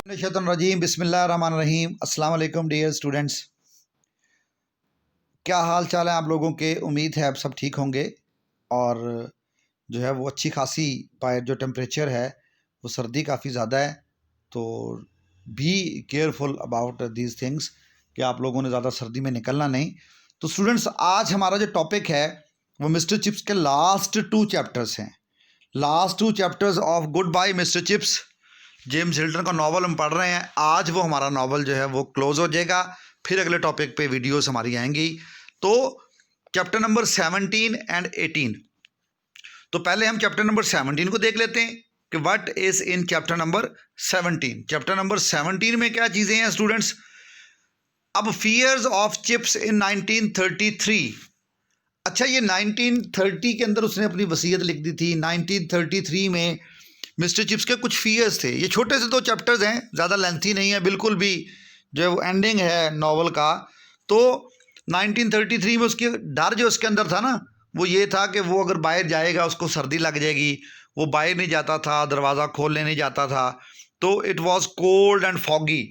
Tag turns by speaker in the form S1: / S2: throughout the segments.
S1: रजीम बिस्मिल्लाहिर्रहमानिर्रहीम अस्सलाम वालेकुम डियर स्टूडेंट्स। क्या हाल चाल है आप लोगों के। उम्मीद है आप सब ठीक होंगे और जो है वो अच्छी खासी बाहर जो टेम्परेचर है वो सर्दी काफ़ी ज़्यादा है, तो be careful about these things कि आप लोगों ने ज़्यादा सर्दी में निकलना नहीं। तो स्टूडेंट्स, आज हमारा जो टॉपिक है वो मिस्टर चिप्स के लास्ट 2 चैप्टर्स हैं। Last 2 chapters of goodbye Mr Chips, James Hilton का नावल हम पढ़ रहे हैं। आज वो हमारा नावल जो है वो क्लोज हो जाएगा, फिर अगले टॉपिक पे वीडियोस हमारी आएंगी। तो चैप्टर नंबर 17 एंड 18, तो पहले हम चैप्टर नंबर 17 को देख लेते हैं कि what is in chapter number 17। Chapter number 17 में क्या चीज़ें हैं स्टूडेंट्स। अब फियर्स ऑफ चिप्स इन 1933। अच्छा, ये 1930 के अंदर उसने अपनी वसीयत लिख दी थी। 1933 में मिस्टर चिप्स के कुछ फियर्स थे। ये छोटे से 2 चैप्टर्स हैं, ज़्यादा लेंथी नहीं है बिल्कुल भी, जो है वो एंडिंग है नावल का। तो 1933 में उसकी डर जो उसके अंदर था ना, वो ये था कि वो अगर बाहर जाएगा उसको सर्दी लग जाएगी। वो बाहर नहीं जाता था, दरवाज़ा खोलने नहीं जाता था। तो it was cold and foggy,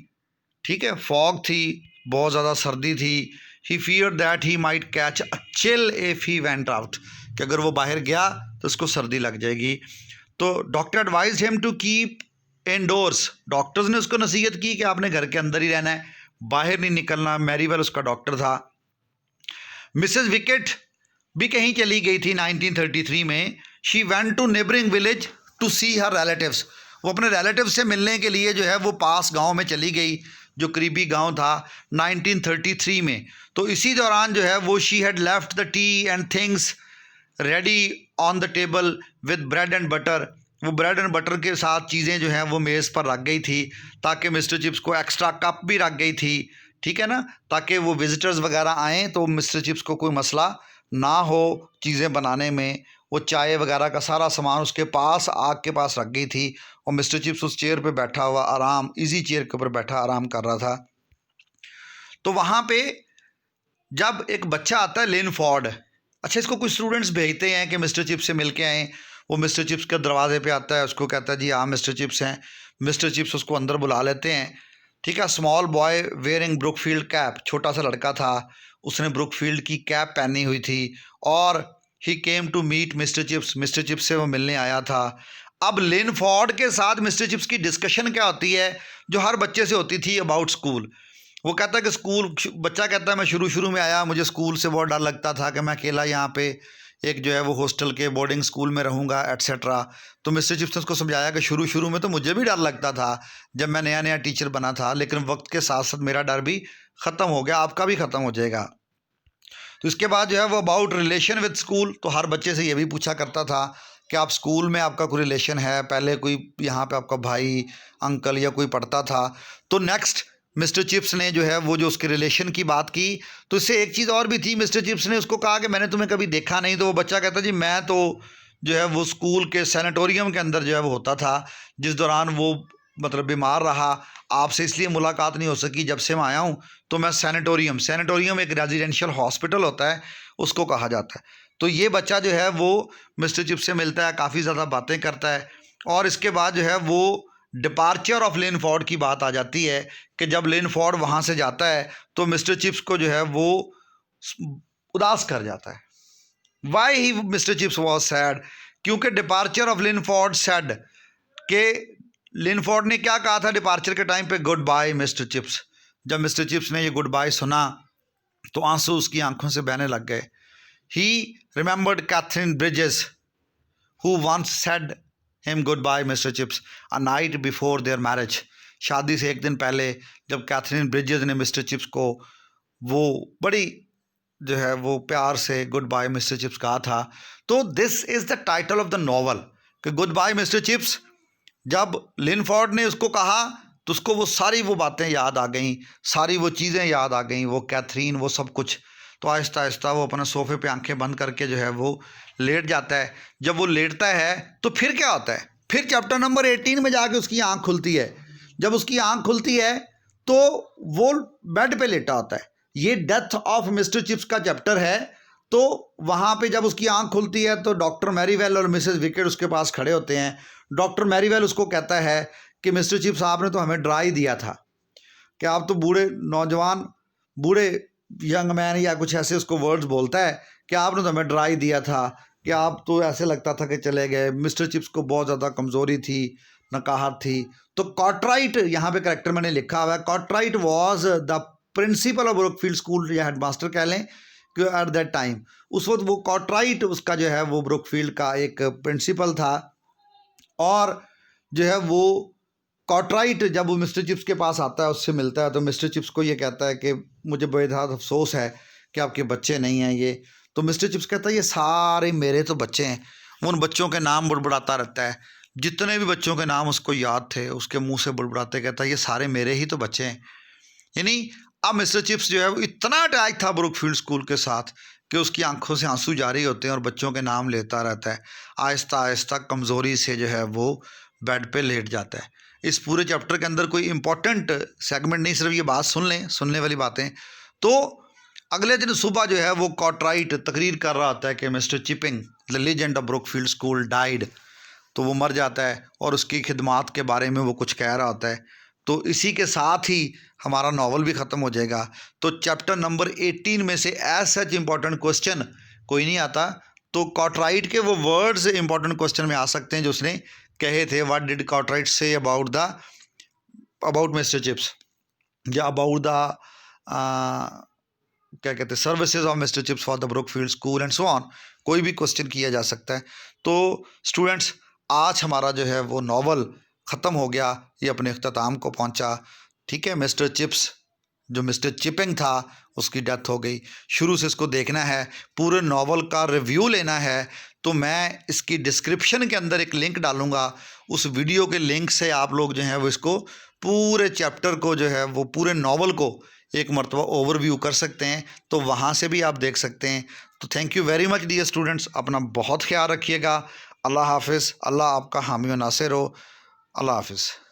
S1: ठीक है, फॉग थी, बहुत ज़्यादा सर्दी थी। He fear that he might catch a chill if he went out, कि अगर वो बाहर गया तो उसको सर्दी लग जाएगी। तो doctor advise him to keep indoors. Doctors ने उसको नसीहत की कि आपने घर के अंदर ही रहना है, बाहर नहीं निकलना। मैरीवेल उसका डॉक्टर था। मिसेस विकेट भी कहीं चली गई थी 1933 में। She went to neighbouring village to see her relatives. वो अपने रिलेटिव से मिलने के लिए जो है वो पास गांव में चली गई, जो करीबी गांव था 1933 में। तो इसी दौरान जो है वो she had left the T and things ready on the table with bread and butter. वो ब्रेड एंड बटर के साथ चीज़ें जो हैं वो मेज़ पर रख गई थी, ताकि मिस्टर चिप्स को एक्स्ट्रा कप भी रख गई थी, ठीक है ना, ताकि वो विजिटर्स वगैरह आएँ तो मिस्टर चिप्स को कोई मसला ना हो चीज़ें बनाने में। वो चाय वगैरह का सारा सामान उसके पास आग के पास रख गई थी और मिस्टर चिप्स उस चेयर पे बैठा हुआ आराम, इजी चेयर के ऊपर बैठा आराम कर रहा था। तो वहाँ पे जब एक बच्चा आता है लिन फॉर्ड, अच्छा इसको कुछ स्टूडेंट्स भेजते हैं कि मिस्टर चिप्स से मिल के आएँ। वो मिस्टर चिप्स के दरवाजे पे आता है, उसको कहता है जी हाँ मिस्टर चिप्स हैं। मिस्टर चिप्स उसको अंदर बुला लेते हैं, ठीक है। Small boy wearing Brookfield cap, छोटा सा लड़का था, उसने ब्रुकफील्ड की कैप पहनी हुई थी और he came to meet mister Chips. Mister Chips से वो मिलने आया था। अब लिन फॉर्ड के साथ मिस्टर चिप्स की डिस्कशन क्या होती है, जो हर बच्चे से होती थी अबाउट स्कूल। वो कहता है कि स्कूल, बच्चा कहता है मैं शुरू में आया, मुझे स्कूल से बहुत डर लगता था कि मैं अकेला यहाँ पे एक जो है वो हॉस्टल के बोर्डिंग स्कूल में रहूँगा एट्सेट्रा। तो मिस्टर चिप्स ने उसको समझाया कि शुरू में तो मुझे भी डर लगता था जब मैं नया टीचर बना था, लेकिन वक्त के साथ साथ मेरा डर भी ख़त्म हो गया, आपका भी ख़त्म हो जाएगा। तो इसके बाद जो है वो अबाउट रिलेशन विद स्कूल, तो हर बच्चे से ये भी पूछा करता था कि आप स्कूल में आपका कोई रिलेशन है, पहले कोई यहाँ पे आपका भाई अंकल या कोई पढ़ता था। तो नेक्स्ट मिस्टर चिप्स ने जो है वो जो उसके रिलेशन की बात की। तो इससे एक चीज़ और भी थी, मिस्टर चिप्स ने उसको कहा कि मैंने तुम्हें कभी देखा नहीं। तो वो बच्चा कहता जी मैं तो जो है वो स्कूल के सैनिटोरियम के अंदर जो है वो होता था, जिस दौरान वो मतलब बीमार रहा, आपसे इसलिए मुलाकात नहीं हो सकी। जब से मैं आया हूँ तो मैं सैनिटोरियम एक रेजिडेंशियल हॉस्पिटल होता है, उसको कहा जाता है। तो ये बच्चा जो है वो मिस्टर चिप्स से मिलता है, काफ़ी ज़्यादा बातें करता है। और इसके बाद जो है वो डिपार्चर ऑफ लिन फॉर्ड की बात आ जाती है कि जब लिन फॉर्ड वहाँ से जाता है तो मिस्टर चिप्स को जो है वो उदास कर जाता है। Why he mister Chips was sad, क्योंकि departure of Linford sad के लिन फॉर्ड ने क्या कहा था डिपार्चर के टाइम पे, गुड बाय मिस्टर चिप्स। जब मिस्टर चिप्स ने ये गुड बाय सुना तो आंसू उसकी आंखों से बहने लग गए। He remembered Katherine Bridges who once said him goodbye Mr Chips a night before their marriage. शादी से एक दिन पहले जब कैथरीन ब्रिजेस ने मिस्टर चिप्स को वो बड़ी जो है वो प्यार से गुड बाय मिस्टर चिप्स कहा था। तो this is the title of the novel कि गुड बाय मिस्टर चिप्स। जब लिन फॉर्ड ने उसको कहा तो उसको वो सारी वो बातें याद आ गईं, सारी वो चीज़ें याद आ गईं, वो कैथरीन, वो सब कुछ। तो आहिस्ता आहिस्ता वो अपने सोफे पे आंखें बंद करके जो है वो लेट जाता है। जब वो लेटता है तो फिर क्या होता है, फिर चैप्टर नंबर 18 में जाके उसकी आंख खुलती है। जब उसकी आंख खुलती है तो वो बेड पे लेटा होता है। ये डेथ ऑफ मिस्टर चिप्स का चैप्टर है। तो वहाँ पे जब उसकी आंख खुलती है तो डॉक्टर मैरीवेल और मिसेस विकेट उसके पास खड़े होते हैं। डॉक्टर मैरीवेल उसको कहता है कि मिस्टर चिप्स आपने तो हमें डरा ही दिया था कि आप तो बूढ़े नौजवान, बूढ़े यंग मैन या कुछ ऐसे उसको वर्ड्स बोलता है कि आपने तो हमें डरा ही दिया था, कि आप तो ऐसे लगता था कि चले गए। मिस्टर चिप्स को बहुत ज़्यादा कमज़ोरी थी, नकाहत थी। तो कॉर्टराइट यहाँ पे करेक्टर मैंने लिखा हुआ है, Cortright was the principal of Brookfield school, या हेडमास्टर कह लें कि एट दैट टाइम, उस वक्त वो कॉर्टराइट उसका जो है वो ब्रुकफील्ड का एक प्रिंसिपल था। और जो है वो कॉर्टराइट जब वो मिस्टर चिप्स के पास आता है, उससे मिलता है, तो मिस्टर चिप्स को ये कहता है कि मुझे बेहद अफसोस है कि आपके बच्चे नहीं हैं ये। तो मिस्टर चिप्स कहता है ये सारे मेरे तो बच्चे हैं। उन बच्चों के नाम बुड़बुड़ाता रहता है, जितने भी बच्चों के नाम उसको याद थे उसके मुंह से बुड़बुड़ाते कहता है ये सारे मेरे ही तो बच्चे हैं। यानी अब मिस्टर चिप्स जो है वो इतना अटैच था ब्रुकफील्ड स्कूल के साथ कि उसकी आंखों से आंसू जारी होते हैं और बच्चों के नाम लेता रहता है। आहिस्ता आहिस्ता कमज़ोरी से जो है वो बेड पे लेट जाता है। इस पूरे चैप्टर के अंदर कोई इंपॉर्टेंट सेगमेंट नहीं, सिर्फ ये बात सुन लें, सुनने वाली बातें। तो अगले दिन सुबह जो है वो कॉर्टराइट तकरीर कर रहा होता है कि mister chipping the legend of Brookfield school died. तो वो मर जाता है और उसकी खिदमात के बारे में वो कुछ कह रहा होता है। तो इसी के साथ ही हमारा नावल भी ख़त्म हो जाएगा। तो चैप्टर नंबर 18 में से एज सच इम्पॉर्टेंट क्वेश्चन कोई नहीं आता, तो कॉर्टराइट के वो वर्ड्स इंपॉर्टेंट क्वेश्चन में आ सकते हैं जो उसने कहे थे। What did Cortright say about mister Chips, या अबाउट द क्या कहते हैं services of mister Chips for the Brookfield school and so on. कोई भी क्वेश्चन किया जा सकता है। तो स्टूडेंट्स, आज हमारा जो है वो नावल ख़त्म हो गया, ये अपने अख्ताम को पहुंचा। ठीक है, मिस्टर चिप्स जो मिस्टर चिपिंग था उसकी डेथ हो गई। शुरू से इसको देखना है, पूरे नावल का रिव्यू लेना है, तो मैं इसकी डिस्क्रिप्शन के अंदर एक लिंक डालूँगा। उस वीडियो के लिंक से आप लोग जो हैं वो इसको पूरे चैप्टर को जो है वो पूरे नावल को एक मरतबा ओवरव्यू कर सकते हैं, तो वहाँ से भी आप देख सकते हैं। तो thank you very much dear students, अपना बहुत ख्याल रखिएगा। अल्लाह हाफिज़, अल्लाह आपका हामी व नासिर हो। अल्लाह हाफिज़।